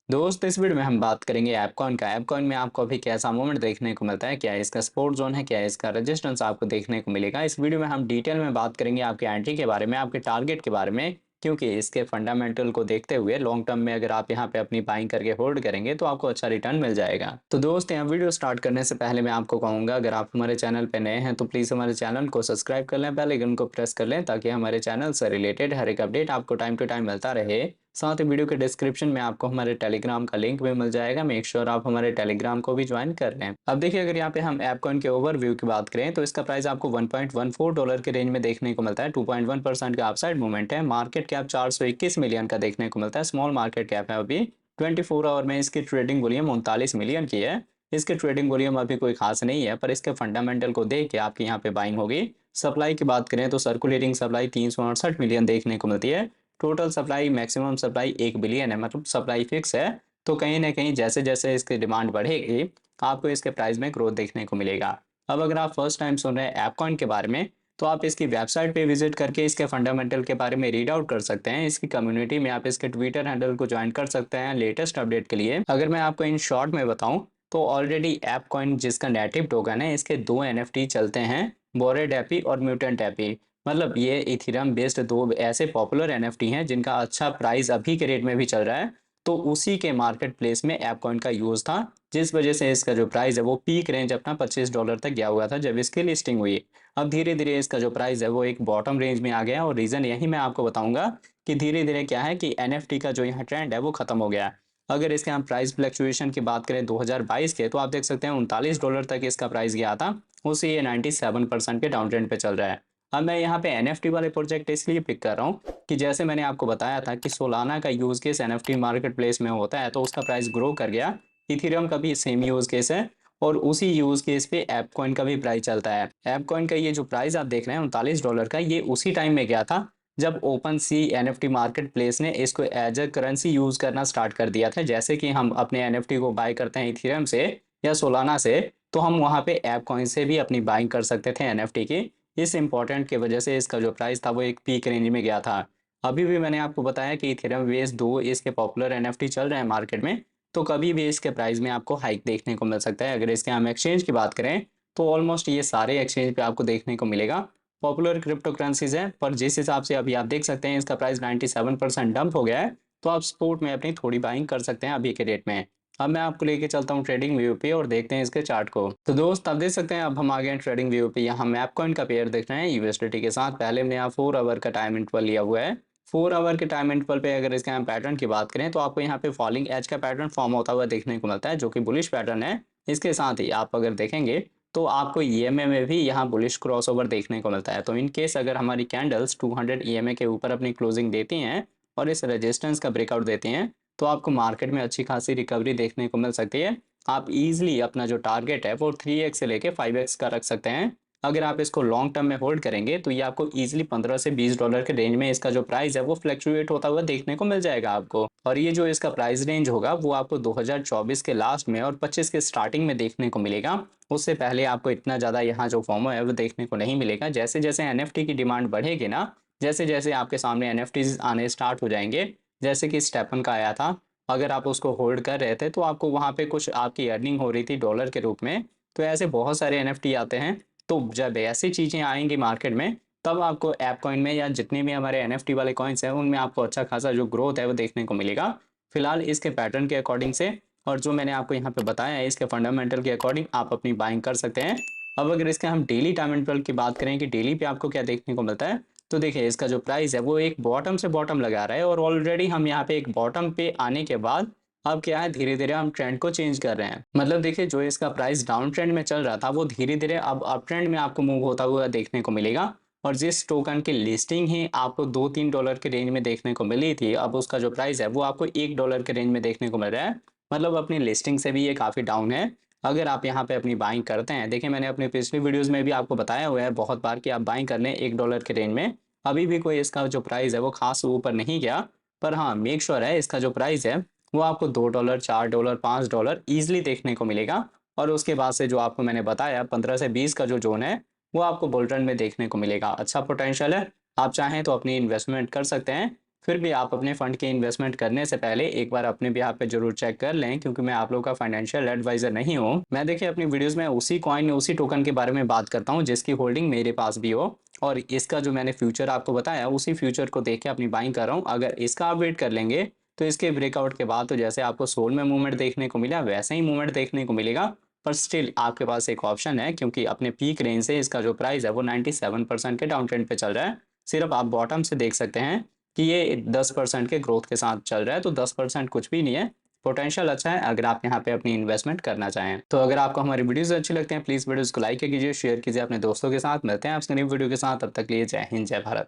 दोस्त इस वीडियो में हम बात करेंगे ऐपकॉइन का। ऐपकॉइन में आपको अभी कैसा मूवमेंट देखने को मिलता है, क्या है इसका सपोर्ट जोन है, क्या है इसका रेजिस्टेंस आपको देखने को मिलेगा। इस वीडियो में हम डिटेल में बात करेंगे आपके एंट्री के बारे में, आपके टारगेट के बारे में, क्योंकि इसके फंडामेंटल को देखते हुए लॉन्ग टर्म में अगर आप यहाँ पे अपनी बाइंग करके होल्ड करेंगे तो आपको अच्छा रिटर्न मिल जाएगा। तो दोस्त यहाँ वीडियो स्टार्ट करने से पहले मैं आपको कहूंगा, अगर आप हमारे चैनल पे नए हैं तो प्लीज हमारे चैनल को सब्सक्राइब कर लें, बेल आइकन को प्रेस कर लें ताकि हमारे चैनल से रिलेटेड हर एक अपडेट आपको टाइम टू टाइम मिलता रहे। साथ ही वीडियो के डिस्क्रिप्शन में आपको हमारे टेलीग्राम का लिंक भी मिल जाएगा। मेक श्योर आप हमारे टेलीग्राम को भी ज्वाइन कर लें। अब देखिए, अगर यहाँ पे हम ऐपकॉइन के ओवरव्यू की बात करें तो इसका प्राइस आपको $1.14 के रेंज में देखने को मिलता है। 2.1% का अपसाइड मूवमेंट है। मार्केट कैप 421 मिलियन का देखने को मिलता है। स्मॉल मार्केट कैप है। अभी 24 आवर में इसकी ट्रेडिंग वॉल्यूम 39 मिलियन की है। इसके ट्रेडिंग वॉल्यूम अभी कोई खास नहीं है, पर इसके फंडामेंटल को देख के आपकी यहाँ पे बाइंग होगी। सप्लाई की बात करें तो सर्कुलेटिंग सप्लाई 368 मिलियन देखने को मिलती है। Total supply maximum supply 1 billion है, मतलब सप्लाई फिक्स है। तो कहीं ना कहीं जैसे जैसे इसकी डिमांड बढ़ेगी आपको इसके प्राइस में ग्रोथ देखने को मिलेगा। अब अगर आप फर्स्ट टाइम सुन रहे हैं ऐपकॉइन के बारे में तो आप इसकी वेबसाइट पे विजिट करके इसके फंडामेंटल के बारे में रीड आउट कर सकते हैं। इसकी कम्युनिटी में आप इसके ट्विटर हैंडल को ज्वाइन कर सकते हैं लेटेस्ट अपडेट के लिए। अगर मैं आपको इन शॉर्ट में बताऊं तो ऑलरेडी ऐपकॉइन जिसका नेटिव टोकन है, इसके दो एनएफटी चलते हैं, बोरेड एपी और म्यूटेंट एपी। मतलब ये इथेरियम बेस्ड दो ऐसे पॉपुलर एनएफटी हैं जिनका अच्छा प्राइस अभी के रेट में भी चल रहा है। तो उसी के मार्केट प्लेस में ऐपकॉइन का यूज था, जिस वजह से इसका जो प्राइस है वो पीक रेंज अपना $25 तक गया हुआ था जब इसकी लिस्टिंग हुई। अब धीरे धीरे इसका जो प्राइस है वो एक बॉटम रेंज में आ गया, और रीजन यही मैं आपको बताऊंगा कि धीरे धीरे क्या है कि एनएफटी का जो यहाँ ट्रेंड है वो खत्म हो गया है। अगर इसके हम प्राइस फ्लक्चुएशन की बात करें 2022 के, तो आप देख सकते हैं $39 तक इसका प्राइस गया था। उसी ये 97% के डाउन ट्रेंड पे चल रहा है। अब मैं यहाँ पे एनएफटी वाले प्रोजेक्ट इसलिए पिक कर रहा हूँ कि जैसे मैंने आपको बताया था कि सोलाना का use case NFT market place में होता है तो उसका प्राइस ग्रो कर गया। इथेरियम का भी सेम यूज केस है, और उसी यूज केस पे ऐपकॉइन का भी प्राइस चलता है। ऐपकॉइन का ये जो प्राइस आप देख रहे हैं $39 का, ये उसी टाइम में गया था जब ओपन सी एनएफटी मार्केट प्लेस ने इसको एज अ करेंसी यूज करना स्टार्ट कर दिया था। जैसे कि हम अपने एनएफटी को बाय करते हैं इथेरियम से या सोलाना से, तो हम वहाँ पे ऐपकॉइन से भी अपनी बाइंग कर सकते थे एनएफटी की। इस इंपॉर्टेंट की वजह से इसका जो प्राइस था वो एक पीक रेंज में गया था। अभी भी मैंने आपको बताया कि इथेरियम बेस दो इसके पॉपुलर एनएफटी चल रहे हैं मार्केट में, तो कभी भी इसके प्राइस में आपको हाइक देखने को मिल सकता है। अगर इसके हम एक्सचेंज की बात करें तो ऑलमोस्ट ये सारे एक्सचेंज पे आपको देखने को मिलेगा। पॉपुलर क्रिप्टो करेंसीज है, पर जिस हिसाब से अभी आप देख सकते हैं इसका प्राइस 97% डंप हो गया है, तो आप स्पोर्ट में अपनी थोड़ी बाइंग कर सकते हैं अभी के रेट में। अब मैं आपको लेके चलता हूँ ट्रेडिंग व्यू पे और देखते हैं इसके चार्ट को। तो दोस्त आप देख सकते हैं अब हम आ गए हैं ट्रेडिंग व्यू पे। यहाँ हम ऐपकॉइन का पेयर देख रहे हैं यूएसडीटी के साथ। पहले हमने यहाँ 4 आवर का टाइम इंटरवल लिया हुआ है। 4 आवर के टाइम इंटरवल पे अगर इसके हम पैटर्न की बात करें तो आपको यहाँ पे फॉलिंग एज का पैटर्न फॉर्म होता हुआ देखने को मिलता है, जो कि बुलिश पैटर्न है। इसके साथ ही आप अगर देखेंगे तो आपको ईएमए में भी यहाँ बुलिश क्रॉसओवर देखने को मिलता है। तो इन केस अगर हमारी कैंडल्स 200 ईएमए के ऊपर अपनी क्लोजिंग देती हैं और इस रेजिस्टेंस का ब्रेकआउट देती हैं तो आपको मार्केट में अच्छी खासी रिकवरी देखने को मिल सकती है। आप इजीली अपना जो टारगेट है वो 3x से लेके 5x का रख सकते हैं। अगर आप इसको लॉन्ग टर्म में होल्ड करेंगे तो ये आपको इजीली $15 से $20 के रेंज में इसका जो प्राइस है वो फ्लक्चुएट होता हुआ देखने को मिल जाएगा आपको। और ये जो इसका प्राइस रेंज होगा वो आपको 2024 के लास्ट में और 25 के स्टार्टिंग में देखने को मिलेगा। उससे पहले आपको इतना ज़्यादा यहाँ जो फॉर्मो है वो देखने को नहीं मिलेगा। जैसे जैसे एनएफटी की डिमांड बढ़ेगी ना, जैसे जैसे आपके सामने एनएफटीज आने स्टार्ट हो जाएंगे, जैसे कि स्टेपन का आया था, अगर आप उसको होल्ड कर रहे थे तो आपको वहाँ पे कुछ आपकी अर्निंग हो रही थी डॉलर के रूप में। तो ऐसे बहुत सारे एनएफटी आते हैं। तो जब ऐसी चीज़ें आएंगी मार्केट में तब आपको ऐप कॉइन में या जितने भी हमारे एनएफटी वाले कॉइन्स हैं उनमें आपको अच्छा खासा जो ग्रोथ है वो देखने को मिलेगा। फिलहाल इसके पैटर्न के अकॉर्डिंग से और जो मैंने आपको यहाँ पे बताया है इसके फंडामेंटल के अकॉर्डिंग आप अपनी बाइंग कर सकते हैं। अब अगर इसके हम डेली टाइम इंटरवल की बात करें कि डेली पे आपको क्या देखने को मिलता है, तो देखिए इसका जो प्राइस है वो एक बॉटम से बॉटम लगा रहा है, और ऑलरेडी हम यहाँ पे एक बॉटम पे आने के बाद अब क्या है धीरे धीरे हम ट्रेंड को चेंज कर रहे हैं। मतलब देखिए जो इसका प्राइस डाउन ट्रेंड में चल रहा था वो धीरे धीरे अब अप ट्रेंड में आपको मूव होता हुआ देखने को मिलेगा। और जिस टोकन की लिस्टिंग ही आपको $2-3 के रेंज में देखने को मिली थी, अब उसका जो प्राइस है वो आपको $1 के रेंज में देखने को मिल रहा है। मतलब अपनी लिस्टिंग से भी ये काफ़ी डाउन है। अगर आप यहाँ पे अपनी बाइंग करते हैं, देखिए मैंने अपनी पिछली वीडियोस में भी आपको बताया हुआ है बहुत बार कि आप बाइंग कर लें $1 के रेंज में। अभी भी कोई इसका जो प्राइस है वो खास ऊपर नहीं गया, पर हाँ मेक श्योर है इसका जो प्राइस है वो आपको $2, $4, $5 ईजिली देखने को मिलेगा। और उसके बाद से जो आपको मैंने बताया 15 से 20 का जो जोन है वो आपको बुल रन में देखने को मिलेगा। अच्छा पोटेंशियल है, आप चाहें तो अपनी इन्वेस्टमेंट कर सकते हैं। फिर भी आप अपने फंड की इन्वेस्टमेंट करने से पहले एक बार अपने भी यहाँ पे जरूर चेक कर लें, क्योंकि मैं आप लोगों का फाइनेंशियल एडवाइजर नहीं हूँ। मैं देखिए अपनी वीडियोस में उसी कॉइन उसी टोकन के बारे में बात करता हूँ जिसकी होल्डिंग मेरे पास भी हो, और इसका जो मैंने फ्यूचर आपको बताया उसी फ्यूचर को देख के अपनी बाइंग कर रहा हूँ। अगर इसका आप वेट कर लेंगे तो इसके ब्रेकआउट के बाद तो जैसे आपको सोल में मूवमेंट देखने को मिला वैसे ही मूवमेंट देखने को मिलेगा। पर स्टिल आपके पास एक ऑप्शन है, क्योंकि अपने पीक रेंज से इसका जो प्राइस है वो 97% के डाउन ट्रेंड पे चल रहा है। सिर्फ आप बॉटम से देख सकते हैं कि ये 10% के ग्रोथ के साथ चल रहा है, तो 10% कुछ भी नहीं है। पोटेंशियल अच्छा है अगर आप यहाँ पे अपनी इन्वेस्टमेंट करना चाहें। तो अगर आपको हमारी वीडियोस अच्छी लगती हैं प्लीज़ वीडियोस को लाइक कीजिए, शेयर कीजिए अपने दोस्तों के साथ। मिलते हैं आपसे नई वीडियो के साथ, तब तक के लिए जय हिंद जय भारत।